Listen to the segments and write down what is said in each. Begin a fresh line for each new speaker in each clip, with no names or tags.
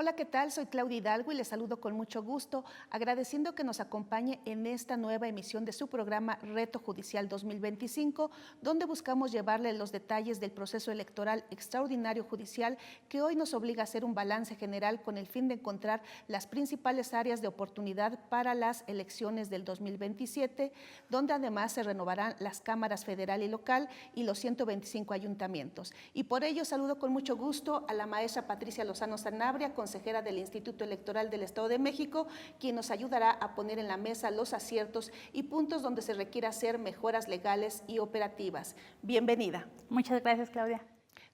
Hola, ¿qué tal? Soy Claudia Hidalgo y les saludo con mucho gusto, agradeciendo que nos acompañe en esta nueva emisión de su programa Reto Judicial 2025, donde buscamos llevarle los detalles del proceso electoral extraordinario judicial que hoy nos obliga a hacer un balance general con el fin de encontrar las principales áreas de oportunidad para las elecciones del 2027, donde además se renovarán las cámaras federal y local y los 125 ayuntamientos. Y por ello saludo con mucho gusto a la maestra Patricia Lozano Sanabria, consejera del Instituto Electoral del Estado de México, quien nos ayudará a poner en la mesa los aciertos y puntos donde se requiera hacer mejoras legales y operativas. Bienvenida.
Muchas gracias, Claudia.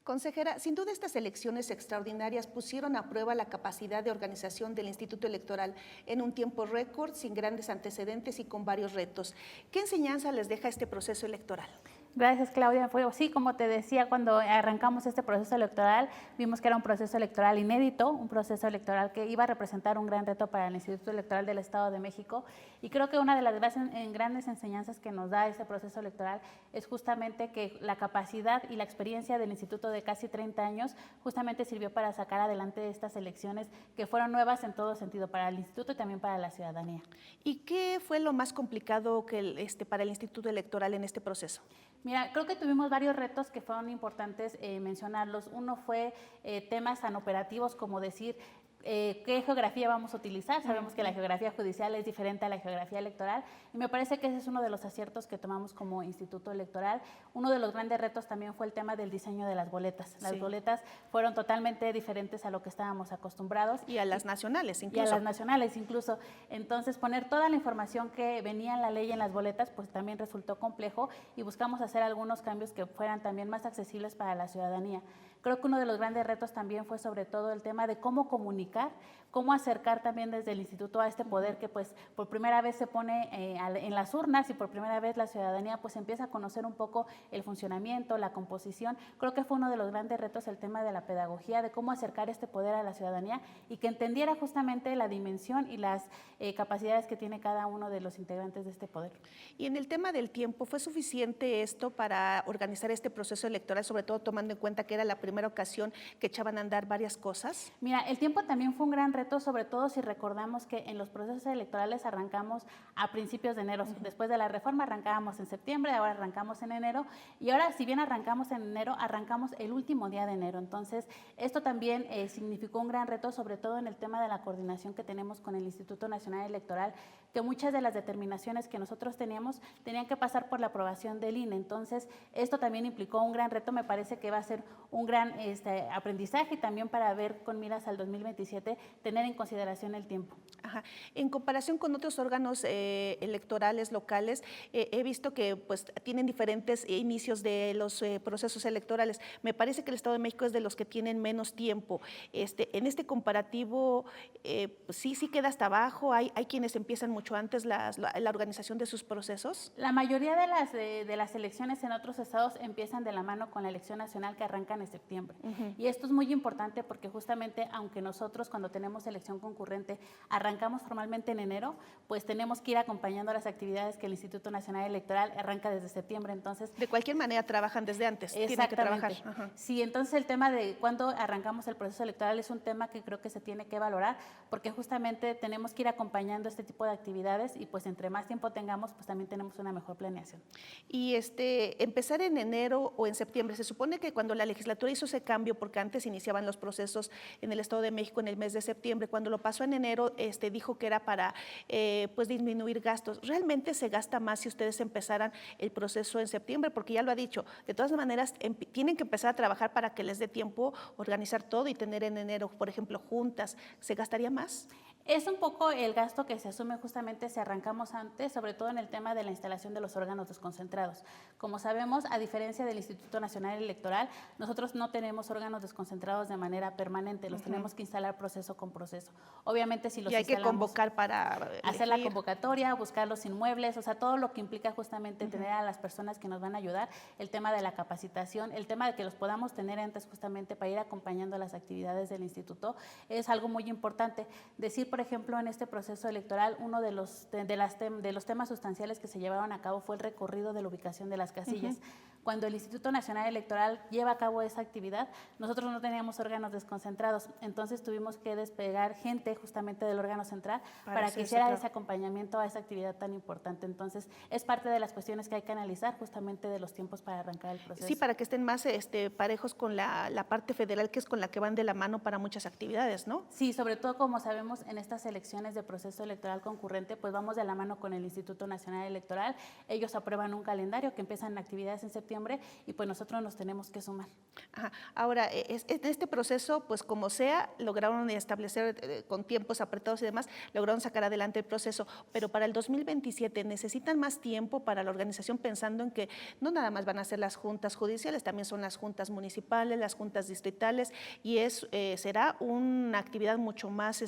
Consejera, sin duda estas elecciones extraordinarias pusieron a prueba la capacidad de organización del Instituto Electoral en un tiempo récord, sin grandes antecedentes y con varios retos. ¿Qué enseñanza les deja este proceso electoral?
Gracias, Claudia. Fue así, como te decía, cuando arrancamos este proceso electoral, vimos que era un proceso electoral inédito, un proceso electoral que iba a representar un gran reto para el Instituto Electoral del Estado de México. Y creo que una de las grandes enseñanzas que nos da este proceso electoral es justamente que la capacidad y la experiencia del Instituto de casi 30 años justamente sirvió para sacar adelante estas elecciones que fueron nuevas en todo sentido para el Instituto y también para la ciudadanía.
¿Y qué fue lo más complicado para el Instituto Electoral en este proceso?
Mira, creo que tuvimos varios retos que fueron importantes mencionarlos. Uno fue temas tan operativos como decir qué geografía vamos a utilizar. Sabemos que la geografía judicial es diferente a la geografía electoral y me parece que ese es uno de los aciertos que tomamos como Instituto Electoral. Uno de los grandes retos también fue el tema del diseño de las boletas. Las boletas fueron totalmente diferentes a lo que estábamos acostumbrados.
Y a las nacionales incluso.
Y a las nacionales incluso. Entonces, poner toda la información que venía en la ley en las boletas, pues también resultó complejo y buscamos hacer algunos cambios que fueran también más accesibles para la ciudadanía. Creo que uno de los grandes retos también fue sobre todo el tema de cómo comunicar, cómo acercar también desde el instituto a este poder que pues por primera vez se pone en las urnas y por primera vez la ciudadanía pues empieza a conocer un poco el funcionamiento, la composición. Creo que fue uno de los grandes retos el tema de la pedagogía, de cómo acercar este poder a la ciudadanía y que entendiera justamente la dimensión y las capacidades que tiene cada uno de los integrantes de este poder.
Y en el tema del tiempo, ¿fue suficiente esto para organizar este proceso electoral, sobre todo tomando en cuenta que era la primera ocasión que echaban a andar varias cosas?
Mira, el tiempo también fue un gran reto, sobre todo si recordamos que en los procesos electorales arrancamos a principios de enero. Después de la reforma arrancábamos en septiembre, ahora arrancamos en enero y ahora si bien arrancamos en enero, arrancamos el último día de enero. Entonces, esto también significó un gran reto, sobre todo en el tema de la coordinación que tenemos con el Instituto Nacional Electoral, que muchas de las determinaciones que nosotros teníamos tenían que pasar por la aprobación del INE. Entonces, esto también implicó un gran reto, me parece que va a ser un gran aprendizaje y también para ver con miras al 2027, tener en consideración el tiempo.
Ajá. En comparación con otros órganos electorales locales, he visto que pues, tienen diferentes inicios de los procesos electorales. Me parece que el Estado de México es de los que tienen menos tiempo. En este comparativo, sí queda hasta abajo. Hay quienes empiezan mucho antes la organización de sus procesos.
La mayoría de las elecciones en otros estados empiezan de la mano con la elección nacional que arrancan en septiembre. Y esto es muy importante porque justamente, aunque nosotros cuando tenemos elección concurrente arrancamos formalmente en enero, pues tenemos que ir acompañando las actividades que el Instituto Nacional Electoral arranca desde septiembre. Entonces,
de cualquier manera trabajan desde antes.
Exactamente.
Tienen que trabajar. Ajá.
Sí, entonces el tema de cuándo arrancamos el proceso electoral es un tema que creo que se tiene que valorar porque justamente tenemos que ir acompañando este tipo de actividades y pues entre más tiempo tengamos, pues también tenemos una mejor planeación.
Y empezar en enero o en septiembre, se supone que cuando la legislatura hizo ese cambio, porque antes iniciaban los procesos en el Estado de México en el mes de septiembre, cuando lo pasó en enero, dijo que era para pues disminuir gastos. ¿Realmente se gasta más si ustedes empezaran el proceso en septiembre? Porque ya lo ha dicho, de todas maneras tienen que empezar a trabajar para que les dé tiempo organizar todo y tener en enero, por ejemplo, juntas. ¿Se gastaría más?
Es un poco el gasto que se asume justamente si arrancamos antes, sobre todo en el tema de la instalación de los órganos desconcentrados. Como sabemos, a diferencia del Instituto Nacional Electoral, nosotros no tenemos órganos desconcentrados de manera permanente, los tenemos que instalar proceso con proceso. Obviamente si los
y hay que convocar para
hacer la convocatoria, buscar los inmuebles, o sea, todo lo que implica justamente tener a las personas que nos van a ayudar, el tema de la capacitación, el tema de que los podamos tener antes justamente para ir acompañando las actividades del instituto, es algo muy importante. Decir por ejemplo, en este proceso electoral, uno de los temas sustanciales que se llevaron a cabo fue el recorrido de la ubicación de las casillas. Cuando el Instituto Nacional Electoral lleva a cabo esa actividad, nosotros no teníamos órganos desconcentrados, entonces tuvimos que despegar gente justamente del órgano central para que hiciera ese acompañamiento a esa actividad tan importante. Entonces, es parte de las cuestiones que hay que analizar justamente de los tiempos para arrancar el proceso.
Sí, para que estén más parejos con la parte federal, que es con la que van de la mano para muchas actividades, ¿no?
Sí, sobre todo, como sabemos, en estas elecciones de proceso electoral concurrente, pues vamos de la mano con el Instituto Nacional Electoral. Ellos aprueban un calendario que empiezan actividades en septiembre y pues nosotros nos tenemos que sumar.
Ajá. Ahora, en este proceso, pues como sea, lograron establecer con tiempos apretados y demás, lograron sacar adelante el proceso, pero para el 2027 necesitan más tiempo para la organización, pensando en que no nada más van a ser las juntas judiciales, también son las juntas municipales, las juntas distritales, y será una actividad mucho más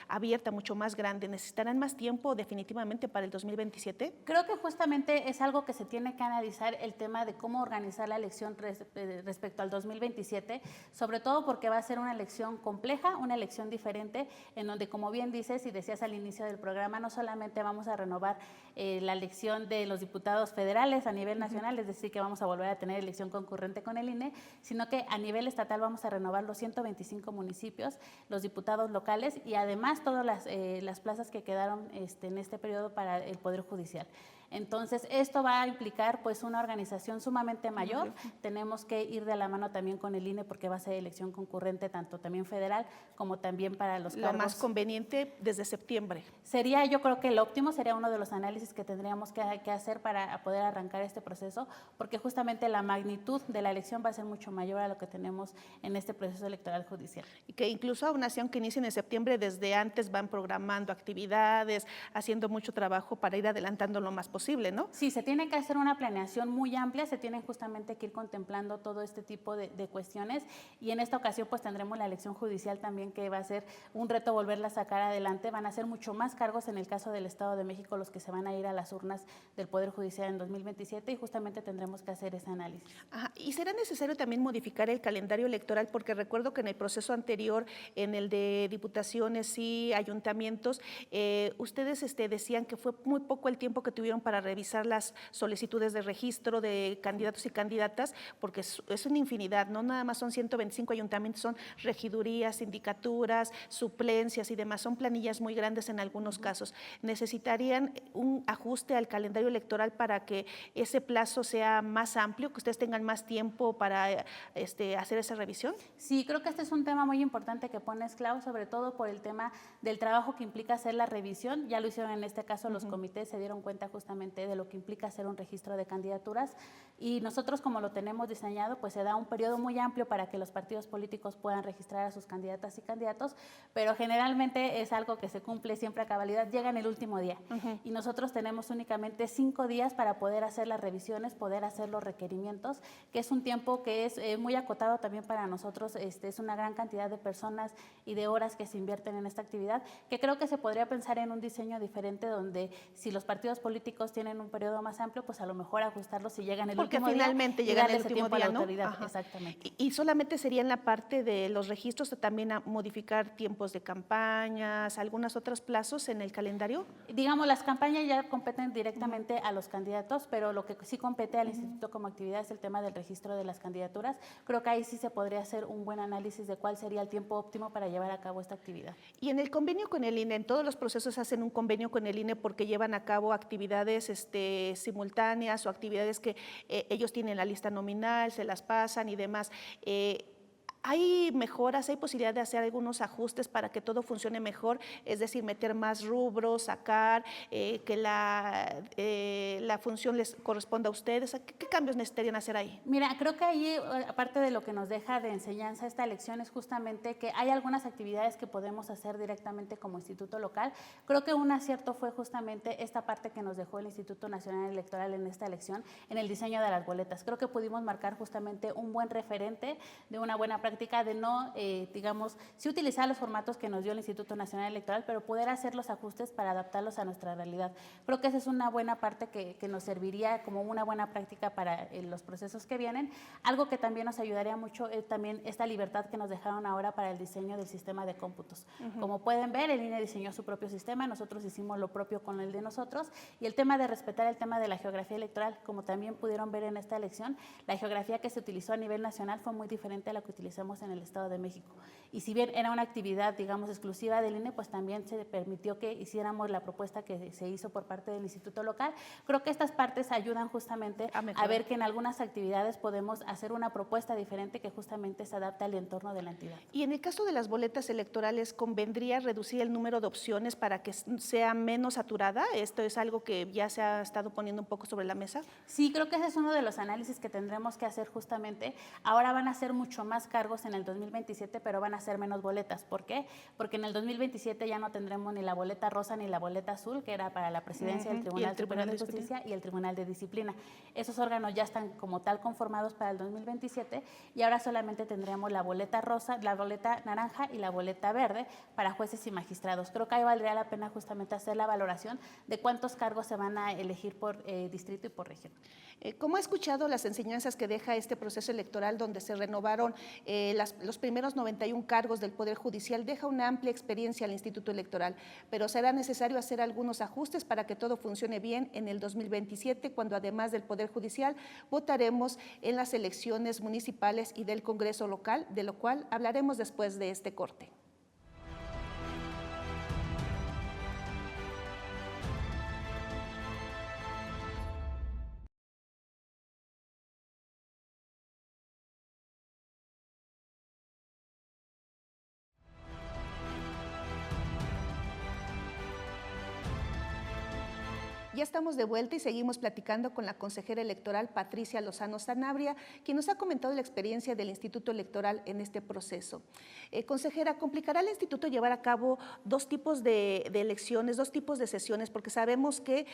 abierta, mucho más grande. ¿Necesitarán más tiempo definitivamente para el 2027?
Creo que justamente es algo que se tiene que analizar, el tema de cómo organizar la elección respecto al 2027, sobre todo porque va a ser una elección compleja, una elección diferente, en donde, como bien dices y decías al inicio del programa, no solamente vamos a renovar la elección de los diputados federales a nivel nacional, es decir, que vamos a volver a tener elección concurrente con el INE, sino que a nivel estatal vamos a renovar los 125 municipios, los diputados locales y además todas las plazas que quedaron en este periodo para el Poder Judicial. Entonces, esto va a implicar pues una organización sumamente mayor. Tenemos que ir de la mano también con el INE porque va a ser elección concurrente tanto también federal como también para los cargos.
Lo más conveniente desde septiembre.
Sería, yo creo que el óptimo sería uno de los análisis que tendríamos que hacer para poder arrancar este proceso, porque justamente la magnitud de la elección va a ser mucho mayor a lo que tenemos en este proceso electoral judicial.
Y que incluso aún así, aunque inicien en septiembre, desde antes van programando actividades, haciendo mucho trabajo para ir adelantando lo más posible, ¿no?
Sí, se tiene que hacer una planeación muy amplia, se tienen justamente que ir contemplando todo este tipo de cuestiones, y en esta ocasión pues tendremos la elección judicial también, que va a ser un reto volverla a sacar adelante. Van a ser mucho más cargos en el caso del Estado de México los que se van a ir a las urnas del Poder Judicial en 2027, y justamente tendremos que hacer ese análisis.
Ajá. ¿Y será necesario también modificar el calendario electoral? Porque recuerdo que en el proceso anterior, en el de diputaciones y ayuntamientos, ustedes decían que fue muy poco el tiempo que tuvieron para revisar las solicitudes de registro de candidatos y candidatas, porque es una infinidad, no nada más son 125 ayuntamientos, son regidurías, sindicaturas, suplencias y demás, son planillas muy grandes en algunos casos. ¿Necesitarían un ajuste al calendario electoral para que ese plazo sea más amplio, que ustedes tengan más tiempo para hacer esa revisión?
Sí, creo que este es un tema muy importante que pones, Clau, sobre todo por el tema del trabajo que implica hacer la revisión. Ya lo hicieron en este caso los comités, se dieron cuenta justamente de lo que implica hacer un registro de candidaturas, y nosotros, como lo tenemos diseñado, pues se da un periodo muy amplio para que los partidos políticos puedan registrar a sus candidatas y candidatos, pero generalmente es algo que se cumple siempre a cabalidad, llega en el último día, y nosotros tenemos únicamente 5 días para poder hacer las revisiones, poder hacer los requerimientos, que es un tiempo que es muy acotado también para nosotros. Es una gran cantidad de personas y de horas que se invierten en esta actividad, que creo que se podría pensar en un diseño diferente, donde si los partidos políticos tienen un periodo más amplio, pues a lo mejor ajustarlo si llegan el último día.
Porque finalmente llegan el último día, ¿no?
Exactamente.
Y solamente sería en la parte de los registros, también a modificar tiempos de campañas, algunos otros plazos en el calendario.
Digamos, las campañas ya competen directamente a los candidatos, pero lo que sí compete al instituto como actividad es el tema del registro de las candidaturas. Creo que ahí sí se podría hacer un buen análisis de cuál sería el tiempo óptimo para llevar a cabo esta actividad.
Y en el convenio con el INE, en todos los procesos hacen un convenio con el INE porque llevan a cabo actividades simultáneas o actividades que ellos tienen la lista nominal, se las pasan y demás. ¿Hay mejoras, hay posibilidad de hacer algunos ajustes para que todo funcione mejor? Es decir, meter más rubros, sacar, que la función les corresponda a ustedes. ¿Qué cambios necesitarían hacer ahí?
Mira, creo que ahí, aparte de lo que nos deja de enseñanza esta elección, es justamente que hay algunas actividades que podemos hacer directamente como instituto local. Creo que un acierto fue justamente esta parte que nos dejó el Instituto Nacional Electoral en esta elección, en el diseño de las boletas. Creo que pudimos marcar justamente un buen referente de una buena práctica práctica de no, digamos, sí utilizar los formatos que nos dio el Instituto Nacional Electoral, pero poder hacer los ajustes para adaptarlos a nuestra realidad. Creo que esa es una buena parte que nos serviría como una buena práctica para los procesos que vienen. Algo que también nos ayudaría mucho es también esta libertad que nos dejaron ahora para el diseño del sistema de cómputos. Como pueden ver, el INE diseñó su propio sistema, nosotros hicimos lo propio con el de nosotros, y el tema de respetar el tema de la geografía electoral, como también pudieron ver en esta elección, la geografía que se utilizó a nivel nacional fue muy diferente a la que utilizamos en el Estado de México. Y si bien era una actividad, digamos, exclusiva del INE, pues también se permitió que hiciéramos la propuesta que se hizo por parte del Instituto Local. Creo que estas partes ayudan justamente a ver que en algunas actividades podemos hacer una propuesta diferente que justamente se adapta al entorno de la entidad.
Y en el caso de las boletas electorales, ¿convendría reducir el número de opciones para que sea menos saturada? ¿Esto es algo que ya se ha estado poniendo un poco sobre la mesa?
Sí, creo que ese es uno de los análisis que tendremos que hacer justamente. Ahora van a ser mucho más cargos en el 2027, pero van a ser menos boletas. ¿Por qué? Porque en el 2027 ya no tendremos ni la boleta rosa ni la boleta azul, que era para la presidencia del Tribunal Superior de Justicia y el Tribunal de Disciplina. Esos órganos ya están como tal conformados para el 2027 y ahora solamente tendríamos la boleta rosa, la boleta naranja y la boleta verde para jueces y magistrados. Creo que ahí valdría la pena justamente hacer la valoración de cuántos cargos se van a elegir por distrito y por región.
¿Cómo ha escuchado las enseñanzas que deja este proceso electoral donde se renovaron los primeros 91 cargos del Poder Judicial? Deja una amplia experiencia al Instituto Electoral, pero será necesario hacer algunos ajustes para que todo funcione bien en el 2027, cuando además del Poder Judicial votaremos en las elecciones municipales y del Congreso local, de lo cual hablaremos después de este corte. Ya estamos de vuelta y seguimos platicando con la consejera electoral Patricia Lozano Sanabria, quien nos ha comentado la experiencia del Instituto Electoral en este proceso. Consejera, ¿complicará al Instituto llevar a cabo dos tipos de elecciones, dos tipos de sesiones? Porque sabemos que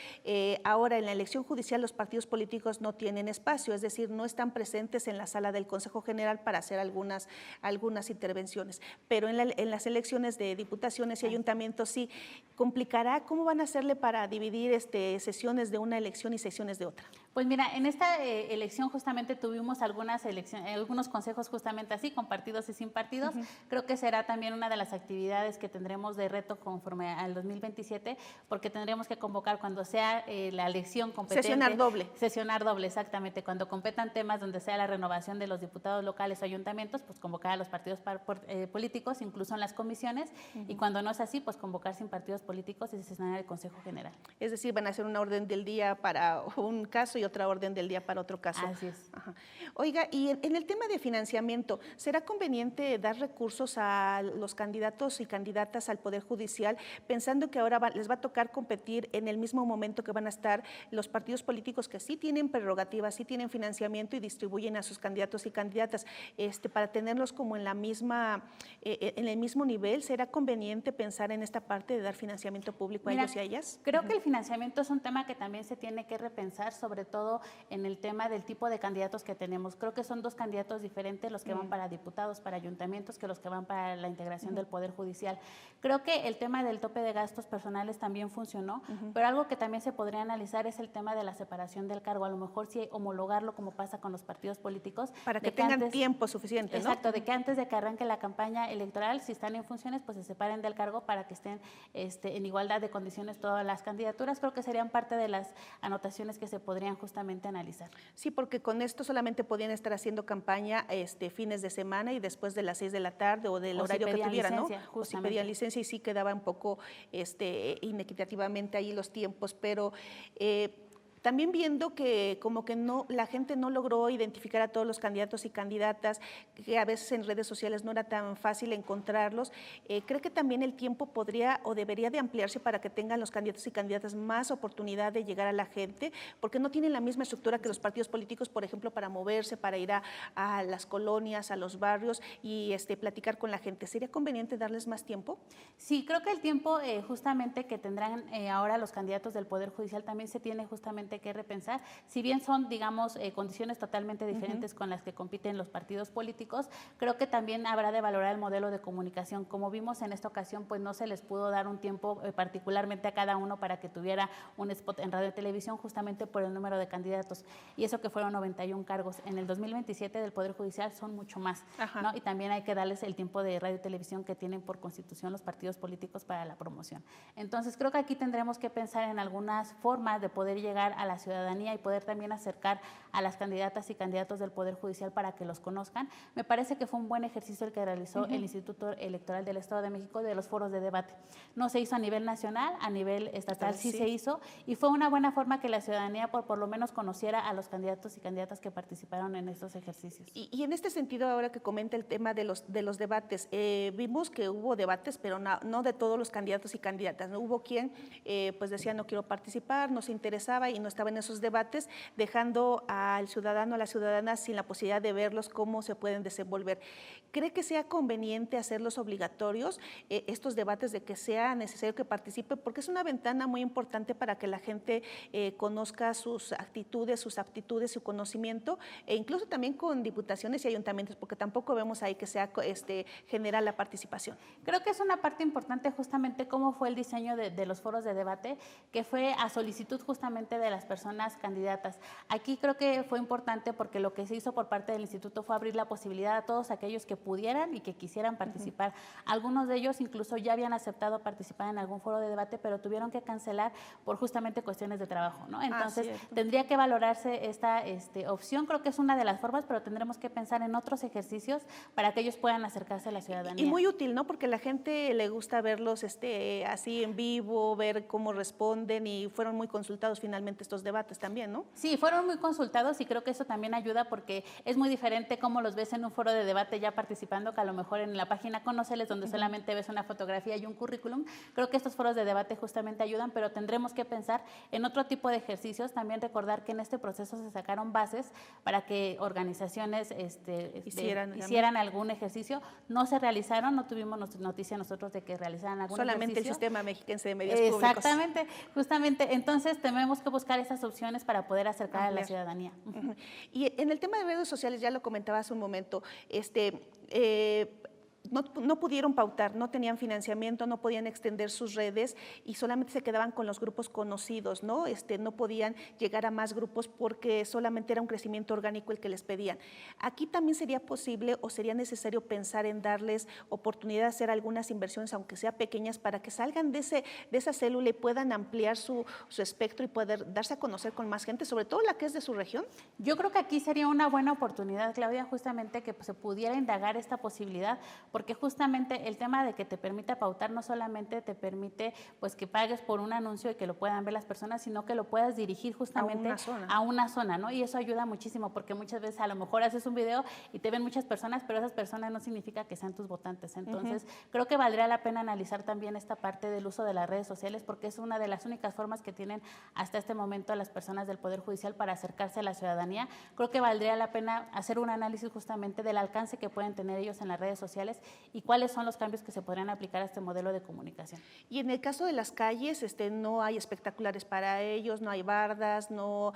ahora en la elección judicial los partidos políticos no tienen espacio, es decir, no están presentes en la sala del Consejo General para hacer algunas intervenciones, pero en las elecciones de diputaciones y ayuntamientos sí. ¿Complicará? ¿Cómo van a hacerle para dividir sesiones de una elección y sesiones de otra?
Pues mira, en esta elección justamente tuvimos algunos consejos justamente así, con partidos y sin partidos. Creo que será también una de las actividades que tendremos de reto conforme al 2027, porque tendremos que convocar cuando sea la elección competente.
Sesionar doble.
Sesionar doble, exactamente. Cuando competan temas donde sea la renovación de los diputados locales o ayuntamientos, pues convocar a los partidos políticos, incluso en las comisiones, y cuando no es así, pues convocar sin partidos políticos y sesionar el Consejo General.
Es decir, van a hacer una orden del día para un caso y otra orden del día para otro caso.
Así es.
Ajá. Oiga, y en el tema de financiamiento, ¿será conveniente dar recursos a los candidatos y candidatas al Poder Judicial, pensando que ahora les va a tocar competir en el mismo momento que van a estar los partidos políticos que sí tienen prerrogativas, sí tienen financiamiento y distribuyen a sus candidatos y candidatas, para tenerlos como en el mismo nivel? ¿Será conveniente pensar en esta parte de dar financiamiento público a ellos y a ellas?
Creo que el financiamiento es un tema que también se tiene que repensar, sobre todo en el tema del tipo de candidatos que tenemos. Creo que son dos candidatos diferentes los que van para diputados, para ayuntamientos, que los que van para la integración del Poder Judicial. Creo que el tema del tope de gastos personales también funcionó, pero algo que también se podría analizar es el tema de la separación del cargo. A lo mejor sí homologarlo como pasa con los partidos políticos.
Para que tengan tiempo suficiente, ¿no?
Exacto, de que antes de que arranque la campaña electoral, si están en funciones, pues se separen del cargo para que estén en igualdad de condiciones todas las candidaturas. Creo que serían parte de las anotaciones que se podrían justamente analizar.
Sí, porque con esto solamente podían estar haciendo campaña fines de semana y después de las 6 de la tarde o del horario que tuvieran, ¿no? O si pedían licencia, y sí quedaba un poco inequitativamente ahí los tiempos, pero también viendo que como que la gente no logró identificar a todos los candidatos y candidatas, que a veces en redes sociales no era tan fácil encontrarlos, ¿cree que también el tiempo podría o debería de ampliarse para que tengan los candidatos y candidatas más oportunidad de llegar a la gente? Porque no tienen la misma estructura que los partidos políticos, por ejemplo, para moverse, para ir a las colonias, a los barrios y platicar con la gente. ¿Sería conveniente darles más tiempo?
Sí, creo que el tiempo justamente que tendrán ahora los candidatos del Poder Judicial también se tiene justamente justamente que repensar. Si bien son, digamos, condiciones totalmente diferentes con las que compiten los partidos políticos, creo que también habrá de valorar el modelo de comunicación. Como vimos en esta ocasión, pues no se les pudo dar un tiempo particularmente a cada uno para que tuviera un spot en radio y televisión, justamente por el número de candidatos. Y eso que fueron 91 cargos. En el 2027 del Poder Judicial son mucho más, ¿no? Y también hay que darles el tiempo de radio y televisión que tienen por constitución los partidos políticos para la promoción. Entonces, creo que aquí tendremos que pensar en algunas formas de poder llegar a la ciudadanía y poder también acercar a las candidatas y candidatos del Poder Judicial para que los conozcan. Me parece que fue un buen ejercicio el que realizó el Instituto Electoral del Estado de México de los foros de debate. No se hizo a nivel nacional, a nivel estatal sí se hizo, y fue una buena forma que la ciudadanía por lo menos conociera a los candidatos y candidatas que participaron en estos ejercicios.
Y en este sentido, ahora que comenta el tema de los debates, vimos que hubo debates, pero no de todos los candidatos y candidatas. ¿No? Hubo quien pues decía no quiero participar, no se interesaba y no estaba en esos debates, dejando al ciudadano, a la ciudadana sin la posibilidad de verlos cómo se pueden desenvolver. ¿Cree que sea conveniente hacerlos obligatorios, estos debates, de que sea necesario que participe? Porque es una ventana muy importante para que la gente conozca sus actitudes, sus aptitudes, su conocimiento, e incluso también con diputaciones y ayuntamientos, porque tampoco vemos ahí que sea general la participación.
Creo que es una parte importante justamente cómo fue el diseño de los foros de debate, que fue a solicitud justamente de las personas candidatas. Aquí creo que fue importante porque lo que se hizo por parte del instituto fue abrir la posibilidad a todos aquellos que pudieran y que quisieran participar. Algunos de ellos incluso ya habían aceptado participar en algún foro de debate, pero tuvieron que cancelar por justamente cuestiones de trabajo, ¿no? Entonces, tendría que valorarse esta opción. Creo que es una de las formas, pero tendremos que pensar en otros ejercicios para que ellos puedan acercarse a la ciudadanía.
Y muy útil, ¿no? Porque a la gente le gusta verlos así en vivo, ver cómo responden, y fueron muy consultados finalmente estos debates también, ¿no?
Sí, fueron muy consultados y creo que eso también ayuda porque es muy diferente cómo los ves en un foro de debate ya participando que a lo mejor en la página Conóceles, donde solamente ves una fotografía y un currículum. Creo que estos foros de debate justamente ayudan, pero tendremos que pensar en otro tipo de ejercicios. También recordar que en este proceso se sacaron bases para que organizaciones hicieran algún ejercicio. No se realizaron, no tuvimos noticia nosotros de que realizaran algún
Solamente
ejercicio.
el Sistema Mexiquense de Medios Públicos.
Exactamente, justamente. Entonces tenemos que buscar esas opciones para poder acercar a la ciudadanía.
Y en el tema de redes sociales, ya lo comentaba hace un momento, no pudieron pautar, no tenían financiamiento, no podían extender sus redes y solamente se quedaban con los grupos conocidos, ¿no? No podían llegar a más grupos porque solamente era un crecimiento orgánico el que les pedían. Aquí también sería posible o sería necesario pensar en darles oportunidad de hacer algunas inversiones, aunque sea pequeñas, para que salgan de esa célula y puedan ampliar su espectro y poder darse a conocer con más gente, sobre todo la que es de su región.
Yo creo que aquí sería una buena oportunidad, Claudia, justamente que se pudiera indagar esta posibilidad, porque justamente el tema de que te permita pautar no solamente te permite pues que pagues por un anuncio y que lo puedan ver las personas, sino que lo puedas dirigir justamente a una zona, ¿no? Y eso ayuda muchísimo, porque muchas veces a lo mejor haces un video y te ven muchas personas, pero esas personas no significa que sean tus votantes. Entonces, creo que valdría la pena analizar también esta parte del uso de las redes sociales, porque es una de las únicas formas que tienen hasta este momento las personas del Poder Judicial para acercarse a la ciudadanía. Creo que valdría la pena hacer un análisis justamente del alcance que pueden tener ellos en las redes sociales y cuáles son los cambios que se podrían aplicar a este modelo de comunicación.
Y en el caso de las calles, no hay espectaculares para ellos, no hay bardas, no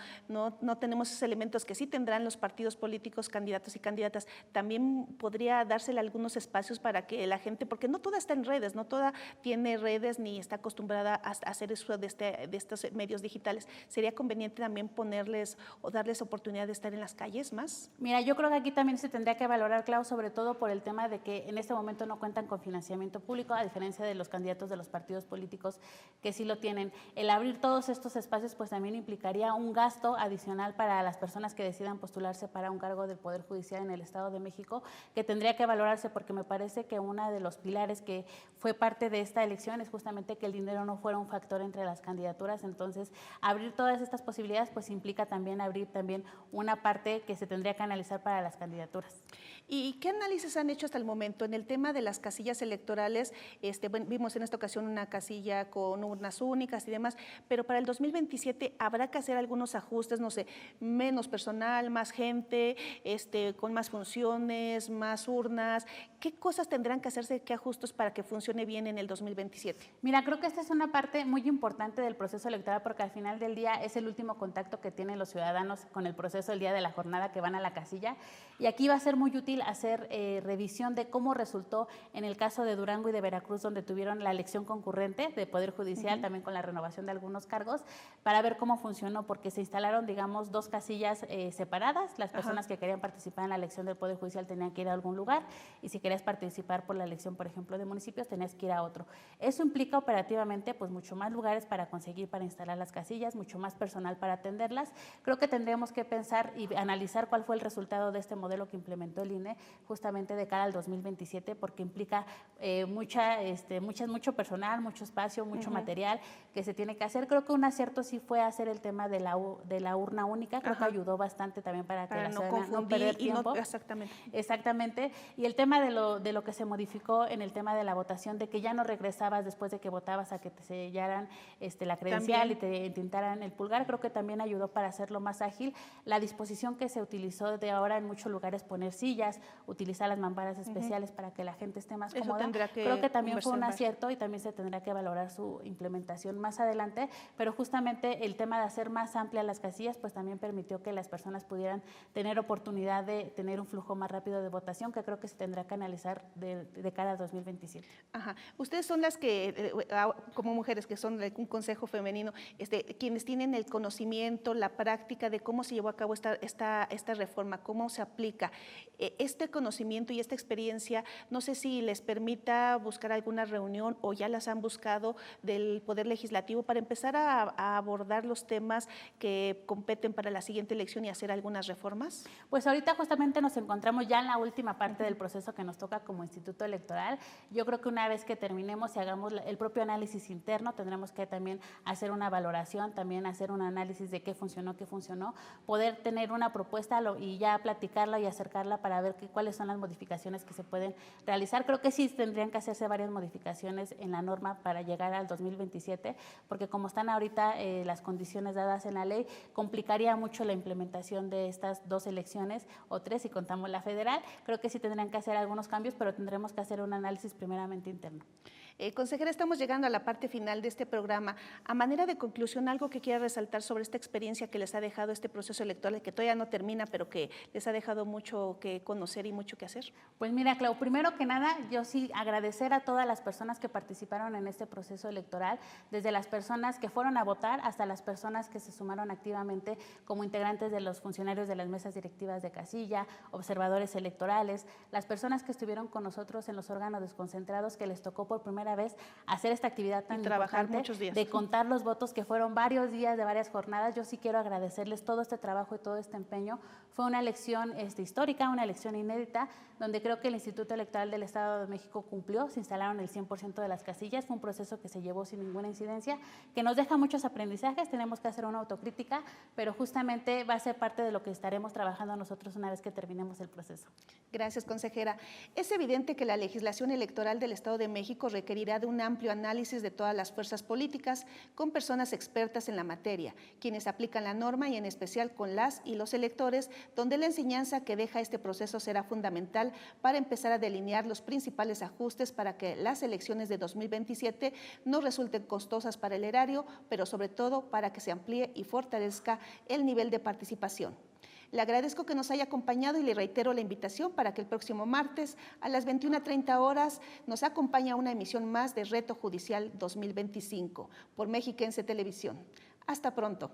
tenemos esos elementos que sí tendrán los partidos políticos, candidatos y candidatas. También podría dársele algunos espacios para que la gente, porque no toda está en redes, no toda tiene redes ni está acostumbrada a hacer uso de estos medios digitales. ¿Sería conveniente también ponerles o darles oportunidad de estar en las calles más?
Mira, yo creo que aquí también se tendría que valorar, Clau, sobre todo por el tema de que en este momento no cuentan con financiamiento público, a diferencia de los candidatos de los partidos políticos que sí lo tienen. El abrir todos estos espacios pues también implicaría un gasto adicional para las personas que decidan postularse para un cargo del Poder Judicial en el Estado de México, que tendría que valorarse, porque me parece que uno de los pilares que fue parte de esta elección es justamente que el dinero no fuera un factor entre las candidaturas. Entonces, abrir todas estas posibilidades pues implica también abrir una parte que se tendría que analizar para las candidaturas.
¿Y qué análisis han hecho hasta el momento pregunto, en el tema de las casillas electorales, bueno, vimos en esta ocasión una casilla con urnas únicas y demás, pero para el 2027 habrá que hacer algunos ajustes, no sé, menos personal, más gente, con más funciones, más urnas. ¿Qué cosas tendrán que hacerse, qué ajustes para que funcione bien en el 2027?
Mira, creo que esta es una parte muy importante del proceso electoral porque al final del día es el último contacto que tienen los ciudadanos con el proceso el día de la jornada que van a la casilla, y aquí va a ser muy útil hacer revisión de cómo resultó en el caso de Durango y de Veracruz, donde tuvieron la elección concurrente de Poder Judicial, también con la renovación de algunos cargos, para ver cómo funcionó, porque se instalaron, digamos, dos casillas separadas. Las personas que querían participar en la elección del Poder Judicial tenían que ir a algún lugar, y si querías participar por la elección, por ejemplo, de municipios, tenías que ir a otro. Eso implica operativamente pues mucho más lugares para conseguir, para instalar las casillas, mucho más personal para atenderlas. Creo que tendríamos que pensar y analizar cuál fue el resultado de este modelo que implementó el INE justamente de cara al 2027, porque implica mucho personal, mucho espacio, mucho material que se tiene que hacer. Creo que un acierto sí fue hacer el tema de la urna única, creo que ayudó bastante también para que la ciudadanía no perder tiempo. Exactamente. Y el tema de lo que se modificó en el tema de la votación, de que ya no regresabas después de que votabas a que te sellaran la credencial y te tintaran el pulgar, creo que también ayudó para hacerlo más ágil. La disposición que se utilizó de ahora en muchos lugares, poner sillas, utilizar las mamparas especiales para que la gente esté más cómoda, creo que también fue un acierto y también se tendrá que valorar su implementación más adelante, pero justamente el tema de hacer más amplias las casillas pues también permitió que las personas pudieran tener oportunidad de tener un flujo más rápido de votación, que creo que se tendrá que analizar de cara al 2027.
Ustedes son las que, como mujeres que son un consejo femenino, quienes tienen el conocimiento, la práctica de cómo se llevó a cabo esta reforma, cómo se aplica. Este conocimiento y esta experiencia, no sé si les permita buscar alguna reunión o ya las han buscado del Poder Legislativo para empezar a abordar los temas que competen para la siguiente elección y hacer algunas reformas.
Pues ahorita justamente nos encontramos ya en la última parte del proceso que nos toca como Instituto Electoral. Yo creo que una vez que terminemos y hagamos el propio análisis interno, tendremos que también hacer una valoración, también hacer un análisis de qué funcionó, poder tener una propuesta y ya platicarla y acercarla para ver cuáles son las modificaciones que se pueden realizar. Creo que sí tendrían que hacerse varias modificaciones en la norma para llegar al 2027, porque como están ahorita las condiciones dadas en la ley, complicaría mucho la implementación de estas dos elecciones, o tres si contamos la federal. Creo que sí tendrían que hacer algunos cambios, pero tendremos que hacer un análisis primeramente interno.
Consejera, estamos llegando a la parte final de este programa. A manera de conclusión, algo que quiera resaltar sobre esta experiencia que les ha dejado este proceso electoral, que todavía no termina, pero que les ha dejado mucho que conocer y mucho que hacer.
Pues mira, Clau, primero que nada, yo sí agradecer a todas las personas que participaron en este proceso electoral, desde las personas que fueron a votar hasta las personas que se sumaron activamente como integrantes de los funcionarios de las mesas directivas de casilla, observadores electorales, las personas que estuvieron con nosotros en los órganos desconcentrados, que les tocó por primera vez hacer esta actividad tan importante de contar los votos, que fueron varios días de varias jornadas. Yo sí quiero agradecerles todo este trabajo y todo este empeño. Fue una elección histórica, una elección inédita, donde creo que el Instituto Electoral del Estado de México cumplió, se instalaron el 100% de las casillas, fue un proceso que se llevó sin ninguna incidencia, que nos deja muchos aprendizajes, tenemos que hacer una autocrítica, pero justamente va a ser parte de lo que estaremos trabajando nosotros una vez que terminemos el proceso.
Gracias, consejera. Es evidente que la legislación electoral del Estado de México requerirá de un amplio análisis de todas las fuerzas políticas con personas expertas en la materia, quienes aplican la norma y en especial con las y los electores, donde la enseñanza que deja este proceso será fundamental para empezar a delinear los principales ajustes para que las elecciones de 2027 no resulten costosas para el erario, pero sobre todo para que se amplíe y fortalezca el nivel de participación. Le agradezco que nos haya acompañado y le reitero la invitación para que el próximo martes a las 21:30 horas nos acompañe a una emisión más de Reto Judicial 2025 por Mexiquense Televisión. Hasta pronto.